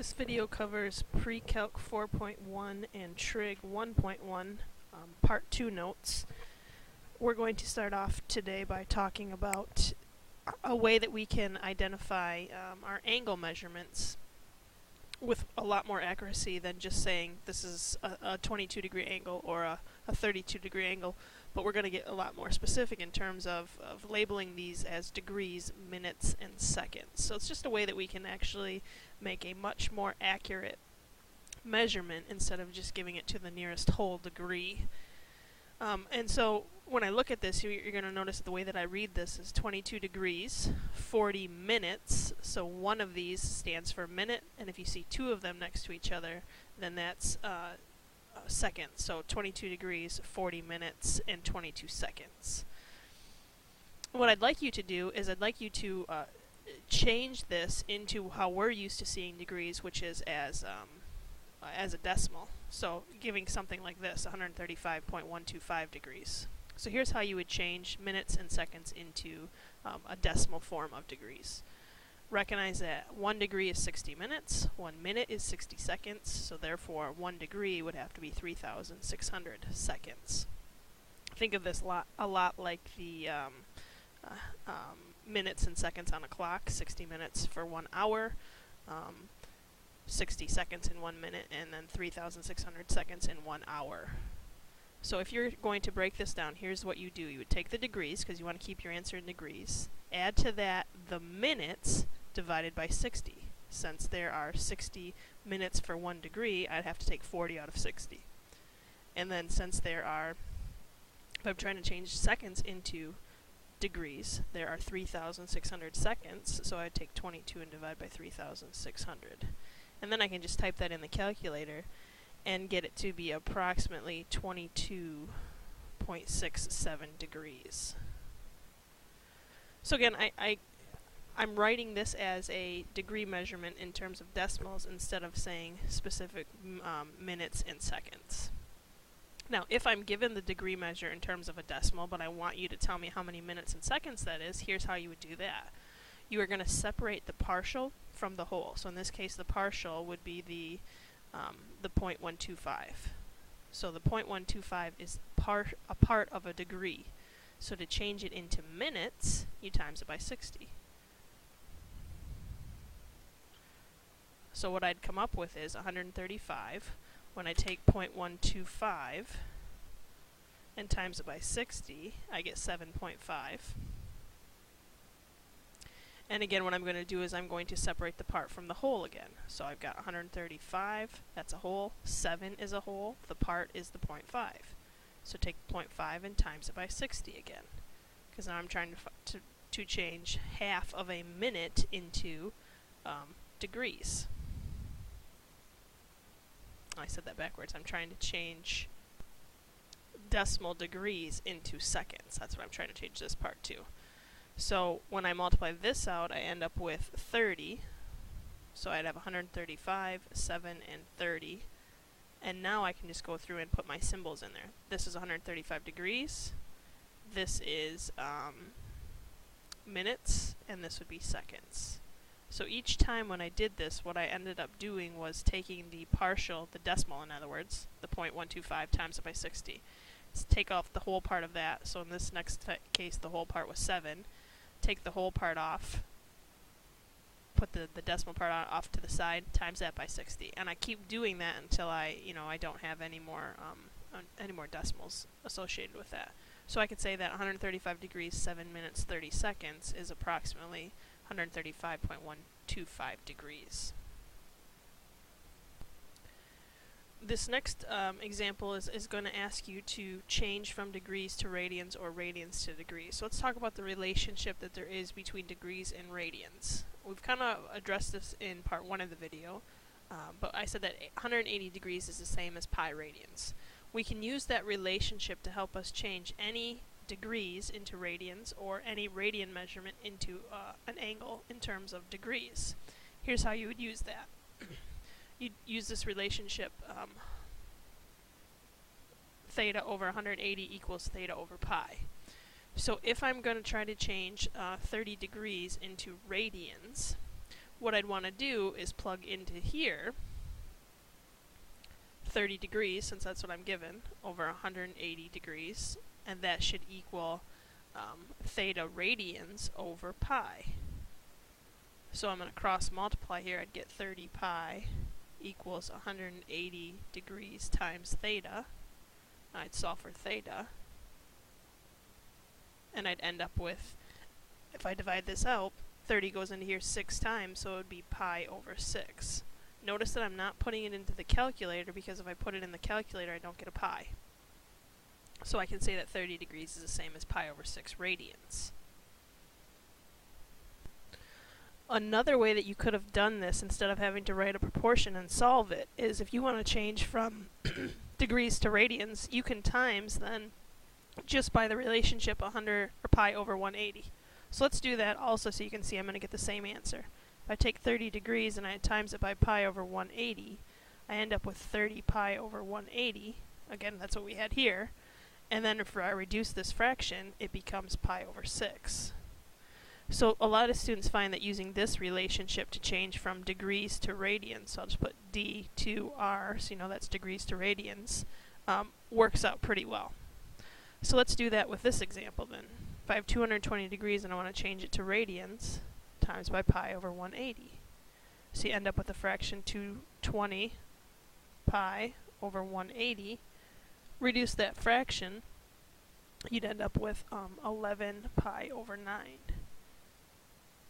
This video covers Pre-Calc 4.1 and Trig 1.1 Part 2 notes. We're going to start off today by talking about a way that we can identify our angle measurements with a lot more accuracy than just saying this is a 22 degree angle or a 32 degree angle, but we're going to get a lot more specific in terms of labeling these as degrees, minutes, and seconds. So it's just a way that we can actually make a much more accurate measurement instead of just giving it to the nearest whole degree. And so when I look at this, you're going to notice that the way that I read this is 22 degrees, 40 minutes. So one of these stands for minute, and if you see two of them next to each other, then that's seconds. So 22 degrees, 40 minutes, and 22 seconds. What I'd like you to do is I'd like you to change this into how we're used to seeing degrees, which is as a decimal. So giving something like this, 135.125 degrees. So here's how you would change minutes and seconds into a decimal form of degrees. Recognize that 1 degree is 60 minutes, 1 minute is 60 seconds, so therefore 1 degree would have to be 3,600 seconds. Think of this a lot like the minutes and seconds on a clock, 60 minutes for 1 hour, 60 seconds in 1 minute, and then 3,600 seconds in 1 hour. So if you're going to break this down, here's what you do. You would take the degrees, because you want to keep your answer in degrees, add to that the minutes divided by 60. Since there are 60 minutes for 1 degree, I'd have to take 40 out of 60. And then since there are, if I'm trying to change seconds into degrees, there are 3,600 seconds, so I'd take 22 and divide by 3,600. And then I can just type that in the calculator and get it to be approximately 22.67 degrees. So again, I'm writing this as a degree measurement in terms of decimals instead of saying specific minutes and seconds. Now, if I'm given the degree measure in terms of a decimal, but I want you to tell me how many minutes and seconds that is, here's how you would do that. You are going to separate the partial from the whole. So in this case, the partial would be the 0.125. So the 0.125 is a part of a degree. So to change it into minutes, you times it by 60. So what I'd come up with is 135. When I take 0.125 and times it by 60, I get 7.5. And again, what I'm going to do is I'm going to separate the part from the whole again. So I've got 135, that's a whole, 7 is a whole, the part is the 0.5. So take 0.5 and times it by 60 again. Because now I'm trying to change half of a minute into degrees. I said that backwards. I'm trying to change decimal degrees into seconds. That's what I'm trying to change this part to. So when I multiply this out, I end up with 30. So I'd have 135, 7, and 30. And now I can just go through and put my symbols in there. This is 135 degrees. This is minutes, and this would be seconds. So each time when I did this, what I ended up doing was taking the partial, the decimal in other words, the 0.125 times it by 60. Let's take off the whole part of that. So in this next case, the whole part was 7. Take the whole part off, put the decimal part off to the side, times that by 60. And I keep doing that until I don't have any more decimals associated with that. So I could say that 135 degrees, 7 minutes, 30 seconds is approximately 135.125 degrees. This next example is going to ask you to change from degrees to radians or radians to degrees. So let's talk about the relationship that there is between degrees and radians. We've kind of addressed this in part 1 of the video, but I said that 180 degrees is the same as pi radians. We can use that relationship to help us change any degrees into radians or any radian measurement into an angle in terms of degrees. Here's how you would use that. You'd use this relationship, theta over 180 equals theta over pi. So if I'm going to try to change 30 degrees into radians, what I'd want to do is plug into here 30 degrees, since that's what I'm given, over 180 degrees, and that should equal theta radians over pi. So I'm going to cross multiply here. I'd get 30 pi equals 180 degrees times theta. I'd solve for theta, and I'd end up with, if I divide this out, 30 goes into here 6 times, so it would be pi over 6. Notice that I'm not putting it into the calculator, because if I put it in the calculator I don't get a pi. So I can say that 30 degrees is the same as pi over 6 radians. Another way that you could have done this instead of having to write a proportion and solve it is if you want to change from degrees to radians, you can times then just by the relationship 100 or pi over 180. So let's do that also so you can see I'm going to get the same answer. If I take 30 degrees and I times it by pi over 180, I end up with 30 pi over 180. Again, that's what we had here. And then if I reduce this fraction, it becomes pi over 6. So a lot of students find that using this relationship to change from degrees to radians, so I'll just put d to r, so you know that's degrees to radians, works out pretty well. So let's do that with this example then. If I have 220 degrees and I want to change it to radians, times by pi over 180. So you end up with the fraction 220 pi over 180. Reduce that fraction, you'd end up with 11 pi over 9.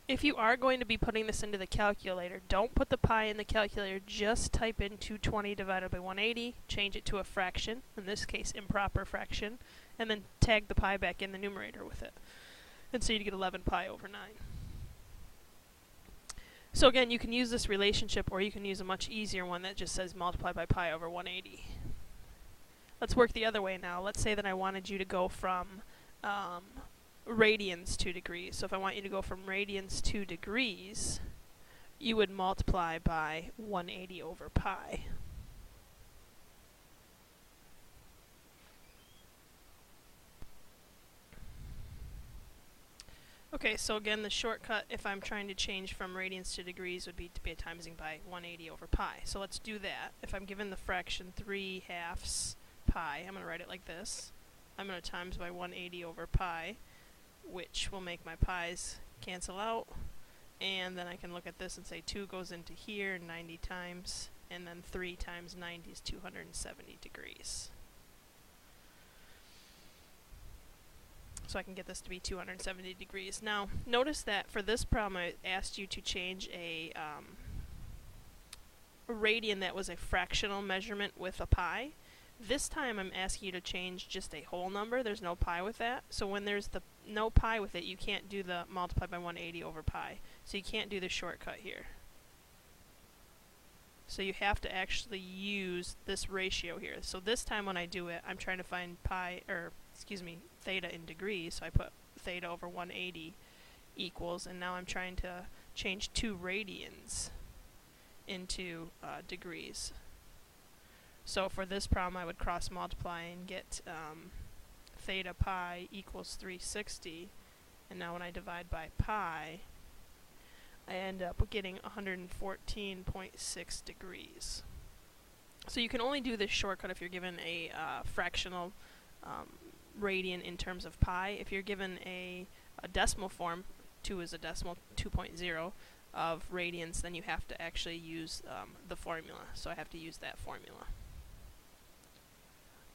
If you are going to be putting this into the calculator, don't put the pi in the calculator, just type in 220 divided by 180, change it to a fraction, in this case improper fraction, and then tag the pi back in the numerator with it. And so you'd get 11 pi over 9. So again, you can use this relationship, or you can use a much easier one that just says multiply by pi over 180. Let's work the other way now. Let's say that I wanted you to go from radians to degrees. So if I want you to go from radians to degrees, you would multiply by 180 over pi. Okay, so again, the shortcut, if I'm trying to change from radians to degrees, would be to be timesing by 180 over pi. So let's do that. If I'm given the fraction 3/2 pi, I'm going to write it like this. I'm going to times by 180 over pi, which will make my pi's cancel out. And then I can look at this and say 2 goes into here 90 times, and then 3 times 90 is 270 degrees. So I can get this to be 270 degrees. Now, notice that for this problem I asked you to change a radian that was a fractional measurement with a pi. This time I'm asking you to change just a whole number. There's no pi with that. So when there's the no pi with it, you can't do the multiply by 180 over pi. So you can't do the shortcut here. So you have to actually use this ratio here. So this time when I do it, I'm trying to find theta in degrees. So I put theta over 180 equals, and now I'm trying to change 2 radians into degrees. So for this problem I would cross multiply and get theta pi equals 360, and now when I divide by pi I end up getting 114.6 degrees. So you can only do this shortcut if you're given a fractional radian in terms of pi. If you're given a decimal form, 2 is a decimal, 2.0 of radians, then you have to actually use the formula. So I have to use that formula.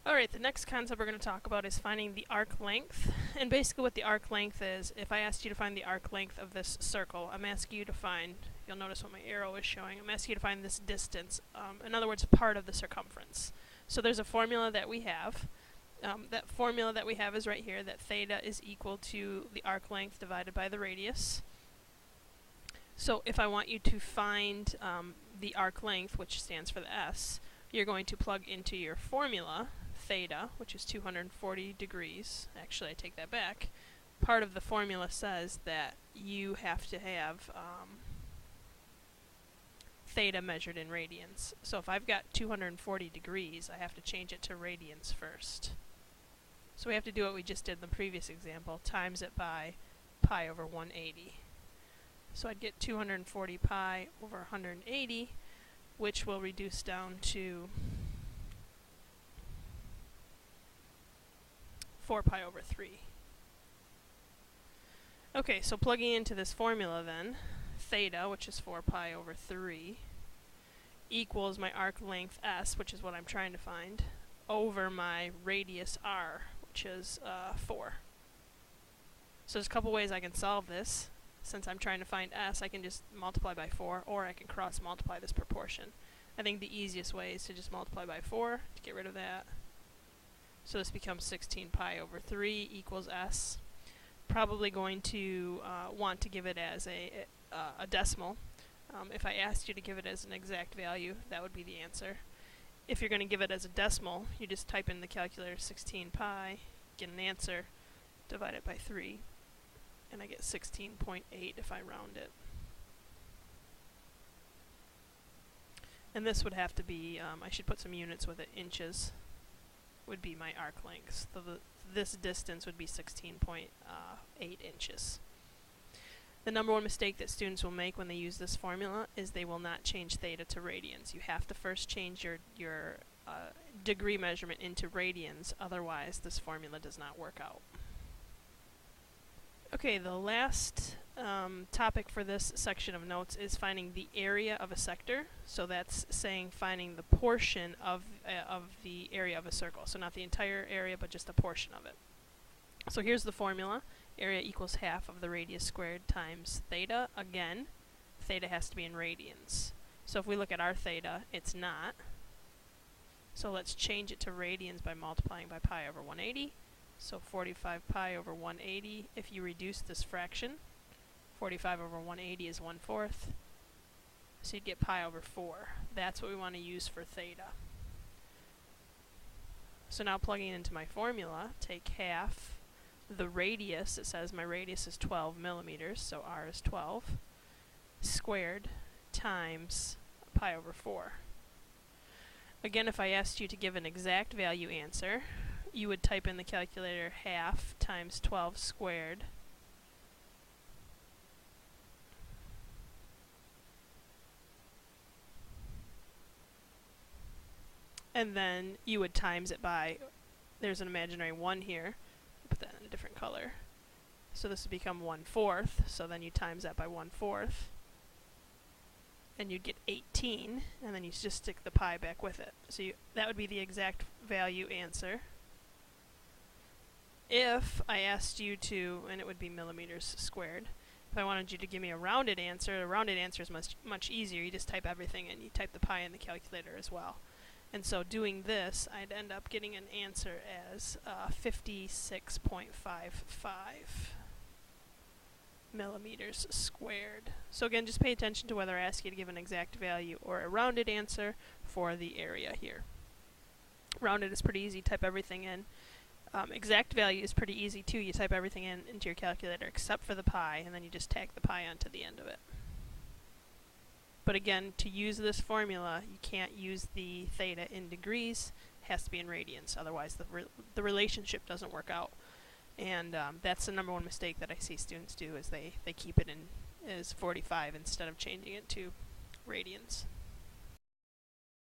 Alright, the next concept we're going to talk about is finding the arc length. And basically what the arc length is, if I asked you to find the arc length of this circle, I'm asking you to find, you'll notice what my arrow is showing, I'm asking you to find this distance, in other words, part of the circumference. So there's a formula that we have. That formula that we have is right here, that theta is equal to the arc length divided by the radius. So if I want you to find the arc length, which stands for the s, you're going to plug into your formula, theta, which is 240 degrees. Actually, I take that back. Part of the formula says that you have to have theta measured in radians. So if I've got 240 degrees, I have to change it to radians first. So we have to do what we just did in the previous example, times it by pi over 180. So I'd get 240 pi over 180, which will reduce down to 4 pi over 3. Okay, so plugging into this formula then, theta, which is 4 pi over 3, equals my arc length s, which is what I'm trying to find, over my radius r, which is 4. So there's a couple ways I can solve this. Since I'm trying to find s, I can just multiply by 4, or I can cross multiply this proportion. I think the easiest way is to just multiply by 4 to get rid of that. So this becomes 16 pi over 3 equals s. Probably going to want to give it as a decimal. If I asked you to give it as an exact value, that would be the answer. If you're going to give it as a decimal, you just type in the calculator 16 pi, get an answer, divide it by 3, and I get 16.8 if I round it. And this would have to be, I should put some units with it, inches would be my arc length. So this distance would be 16.8 inches. The number one mistake that students will make when they use this formula is they will not change theta to radians. You have to first change your degree measurement into radians, otherwise this formula does not work out. Okay, the last topic for this section of notes is finding the area of a sector. So that's saying finding the portion of the area of a circle. So not the entire area, but just a portion of it. So here's the formula. Area equals half of the radius squared times theta. Again, theta has to be in radians. So if we look at our theta, it's not. So let's change it to radians by multiplying by pi over 180. So 45 pi over 180, if you reduce this fraction, 45 over 180 is 1/4. So you'd get pi over 4. That's what we want to use for theta. So now plugging into my formula, take half the radius, it says my radius is 12 millimeters, so r is 12, squared times pi over 4. Again, if I asked you to give an exact value answer, you would type in the calculator half times 12 squared and then you would times it by, there's an imaginary 1 here, put that in a different color, so this would become 1/4, so then you times that by 1/4 and you'd get 18, and then you just stick the pi back with it. So that would be the exact value answer. If I asked you to, and it would be millimeters squared, if I wanted you to give me a rounded answer is much easier. You just type everything in. You type the pi in the calculator as well. And so doing this, I'd end up getting an answer as 56.55 millimeters squared. So again, just pay attention to whether I ask you to give an exact value or a rounded answer for the area here. Rounded is pretty easy. Type everything in. Exact value is pretty easy too. You type everything into your calculator except for the pi, and then you just tag the pi onto the end of it. But again, to use this formula, you can't use the theta in degrees. It has to be in radians, otherwise the relationship doesn't work out. And that's the number one mistake that I see students do, is they keep it in as 45 instead of changing it to radians.